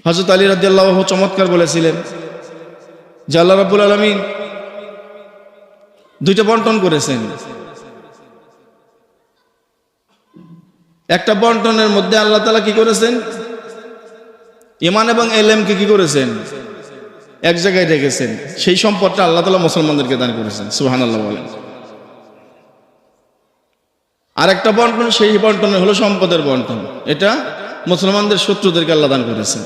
হযরত আলী রাদিয়াল্লাহু আনহু চমৎকার বলেছিলেন যে আল্লাহ রাব্বুল আলামিন দুইটা বন্টন করেছেন। একটা বন্টনের মধ্যে আল্লাহ তাআলা কি করেছেন? ঈমান এবং ইলমকে কি করেছেন? এক জায়গায় রেখেছেন। সেই সম্পদটা আল্লাহ তাআলা মুসলমানদেরকে দান করেছেন। সুবহানাল্লাহ বলেন। আর একটা বন্টন, সেই বন্টনে হলো সম্পদের বন্টন। এটা মুসলমানদের শত্রুদেরকে আল্লাহ দান করেছেন।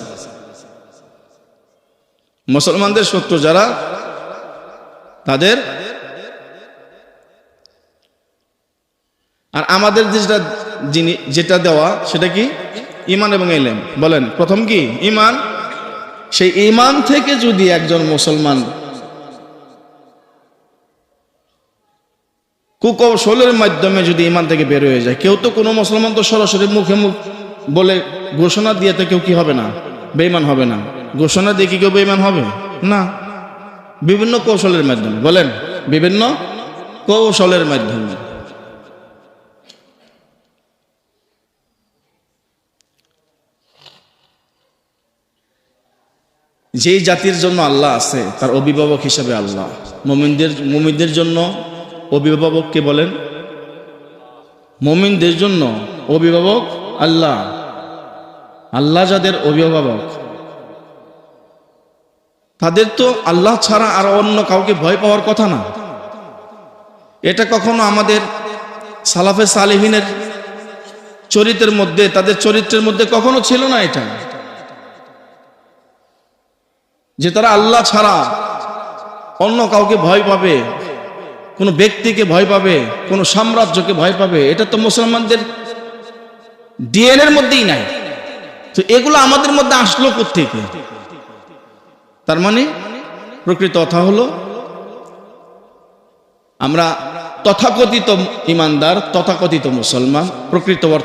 মুসলমানদের শত্রু যারা, তাদের, আর আমাদের যেটা দেওয়া সেটা কি? ঈমান এবং ইলম। বলেন প্রথম কি? ঈমান। সেই ঈমান থেকে যদি একজন মুসলমান কুকৌশলের মাধ্যমে যদি ঈমান থেকে বের হয়ে যায়, কেউ তো কোনো মুসলমান তো সরাসরি মুখে মুখ বলে ঘোষণা দিয়ে তো কেউ কি হবে না? বেঈমান হবে না। ঘোষণা দিয়ে কি কেউ বেঈমান হবে না? বিভিন্ন কৌশলের মাধ্যমে। বলেন বিভিন্ন কৌশলের মাধ্যমে। যেই জাতির জন্য আল্লাহ আছে তার অভিভাবক হিসেবে আল্লাহ। মুমিনদের জন্য অভিভাবক কে বলেন? মুমিনদের জন্য অভিভাবক আল্লাহ। আল্লাহ যাদের অভিভাবক, তাদের তো আল্লাহ ছাড়া আর অন্য কাউকে ভয় পাওয়ার কথা না। এটা কখনো আমাদের সালাফে সালেহিনের চরিত্রের মধ্যে, তাদের চরিত্রের মধ্যে কখনো ছিল না এটা, যে তারা আল্লাহ ছাড়া অন্য কাউকে ভয় পাবে, কোন ব্যক্তিকে ভয় পাবে, কোন সাম্রাজ্যকে ভয় পাবে। এটা তো মুসলমানদের ডিএনএর মধ্যেই নাই। তো এগুলো আমাদের মধ্যে আসলো কোত্থেকে? তার মানে প্রকৃত কথা হলো আমরা তথাকথিত ঈমানদার, তথাকথিত মুসলমান, প্রকৃত অর্থ